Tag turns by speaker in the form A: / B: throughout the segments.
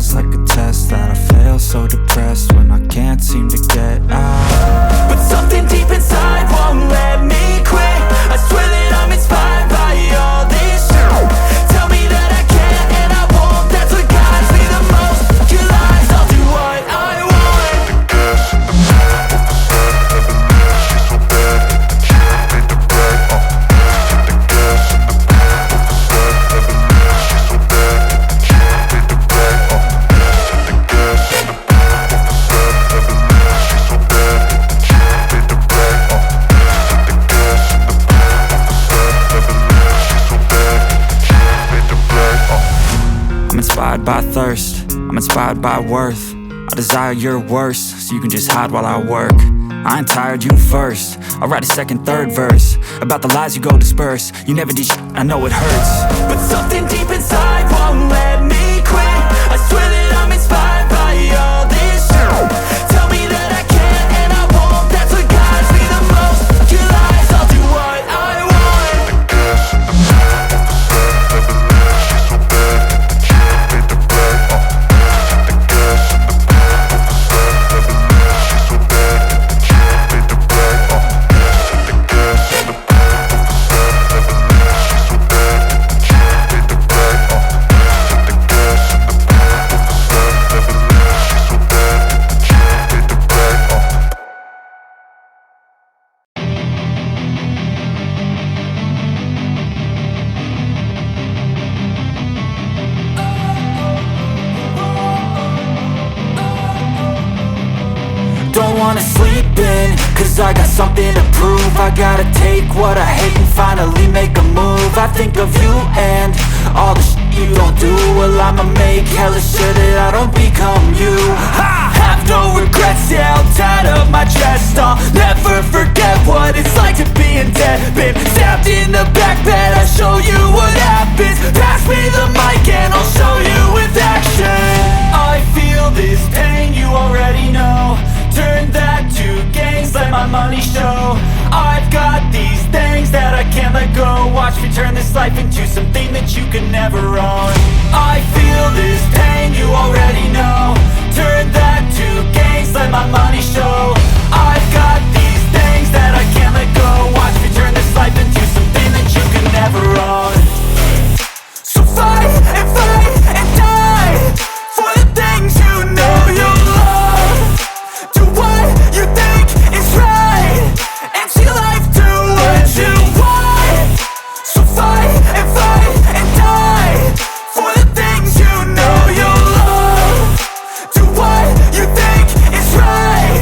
A: feels like a test that I fail, so depressed when I can't seem to get out. But something deep inside won't let me quit. I swear that I'm inspired by all this shit. Tell me that I can't and I won't, that's what guides me the most. Your lies, I'll do what I want. I'm inspired by thirst, I'm inspired by worth. I desire your worst, so you can just hide while I work. I ain't tired, you first. I'll write a second, third verse about the lies you go disperse. You never did shit, I know it hurts. But something deep inside won't let me quit. I swear that I'm inspired by all this shit. Tell me that I can't and I won't, that's what guides me the most. Your lies, I'll do what I want. Don't wanna sleep in, cause I got something to prove. I gotta take what I hate and finally make a move. I think of you and all the shit you don't do. Well, I'ma make hella sure that I don't become you. I have no regrets, yeah, I'll tie up my chest. I'll never forget what it's like to be in debt. Been stabbed in the back bed, I'll show you what happens. Pass me the mic and I'll show you with action. I feel this pain, you already know. Turn that to gains, let my money show. I've got these things that I can't let go. Watch me turn this life into something that you can never own. I feel this pain, you already know. Turn that to gains, let my money show. I've got these things that I can't let go. Watch me turn this life into something that you can never own. So fight and die for the things you know you love. Do what you think is right, and see life do what you want. So fight and die for the things you know you love. Do what you think is right,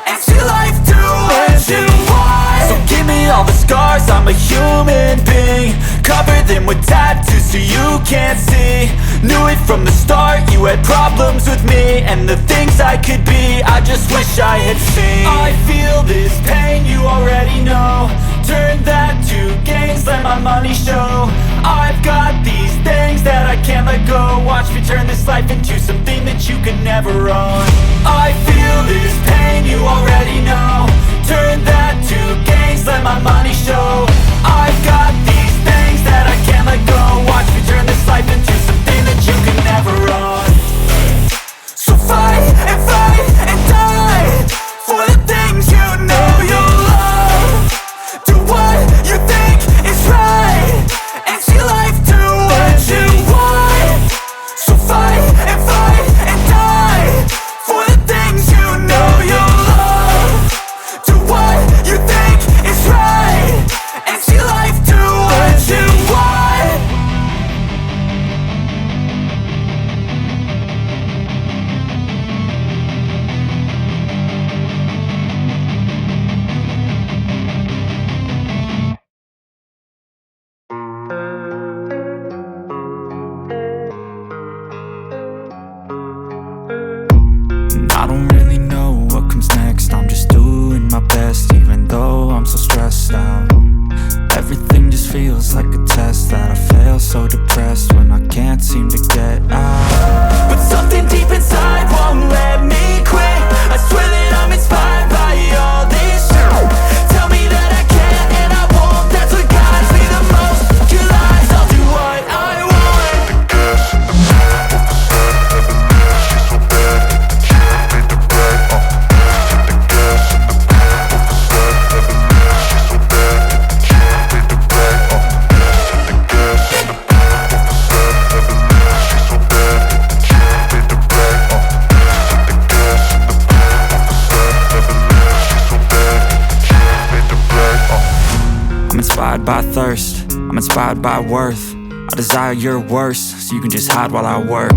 A: and see life do what you want. So give me all the scars, I'm a human being. Cover them with tattoos so you can't see. Knew it from the start, you had problems with me and the things I could be, I just wish I had seen. I feel this pain, you already know. Turn that to gains, let my money show. I've got these things that I can't let go. Watch me turn this life into something that you can never own. I feel this pain, you already know. Turn that to gains, let my money show. I've got these things that I can't let go. Watch me turn this life into something that you can never own. So fight and die for the things you know you love. Do what you think is right, and see life do what you want. So fight and die for the things you know you love. Do what you think is right, and see life do what you want. I don't really know what comes next. I'm just doing my best, even though I'm so stressed out. Everything just feels like a test that I fail, so depressed when I can't seem to get out. But something deep inside won't let me quit. I swear that I'm inspired by all this shit. Tell me that I can't and I won't, that's what guides me the most. Your lies, I'll do what I want. inspired by worth. I desire your worst, so you can just hide while I work.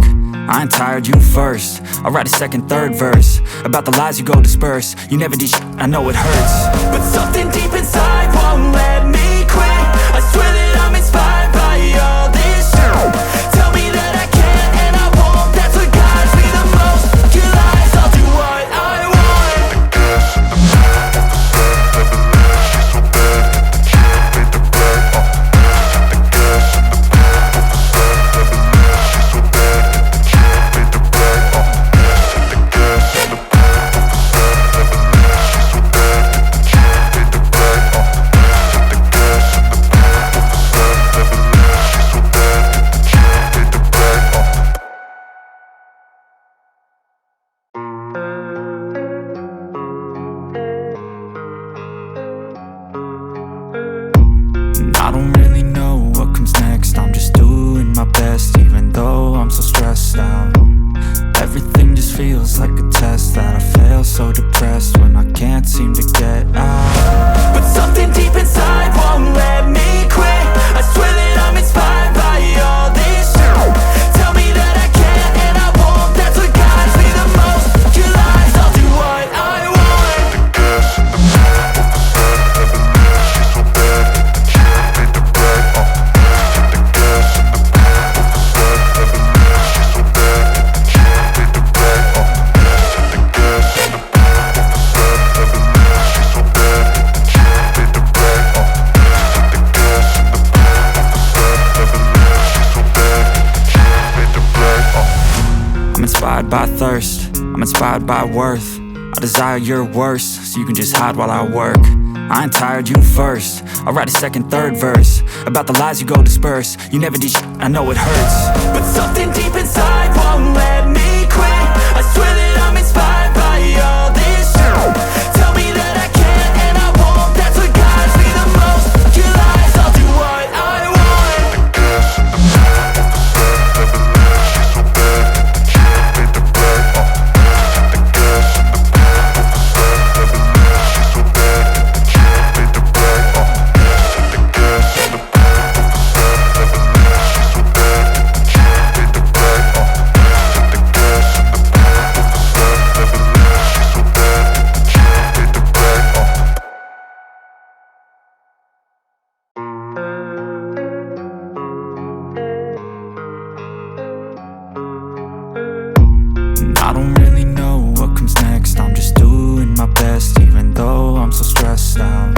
A: I ain't tired, you first. I'll write a second, third verse about the lies you go disperse. You never did shit, I know it hurts, but something deep inside won't let me quit. I swear that I'm inspired by all this shit. Tell me that I can't and I won't. That's what guides me the most. Your lies, I'll do what I want. I don't really know what comes next. I'm just doing my best, even though I'm so stressed out. Everything just feels like a test that I fail, so depressed when I can't seem to get out. But something deep inside won't let me quit. I swear that I'm inspired by all this shit. Tell me that I can't and I won't. That's what guides me the most. Your lies, I'll do what I want. I'm inspired by thirst, I'm inspired by worth. I desire your worst, so you can just hide while I work. I ain't tired, you first. I'll write a second, third verse about the lies you go disperse. You never did shit, I know it hurts, but something deep inside won't let me quit. I swear that I'm inspired by all this shit. Tell me that I can't and I won't. That's what guides me the most. Your lies, I'll do what I want. I don't really know what comes next. I'm just doing my best, even though I'm so stressed out.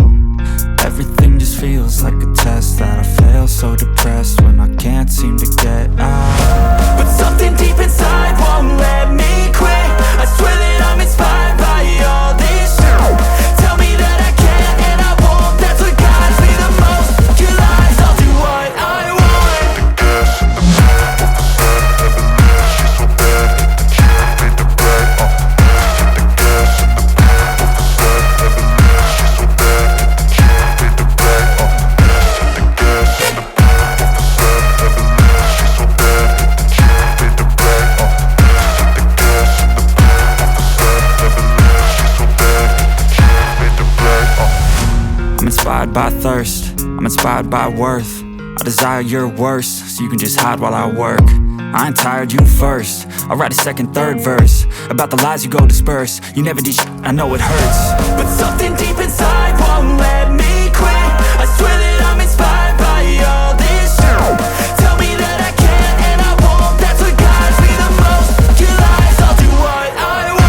A: Everything just feels like a test that I fail, so depressed when I can't seem to get out. But something deep inside won't let me quit. I swear that I'm inspired by all this shit. Tell me that I can't and I won't. That's what guides me the most. Your lies, I'll do what I want. I'm inspired by thirst, I'm inspired by worth. I desire your worst, so you can just hide while I work. I ain't tired, you first. I'll write a second, third verse about the lies you go disperse. You never did shit, I know it hurts, but something deep inside won't let me quit. I swear that I'm inspired by all this shit. Tell me that I can't and I won't. That's what guides me the most. Your lies, I'll do what I want.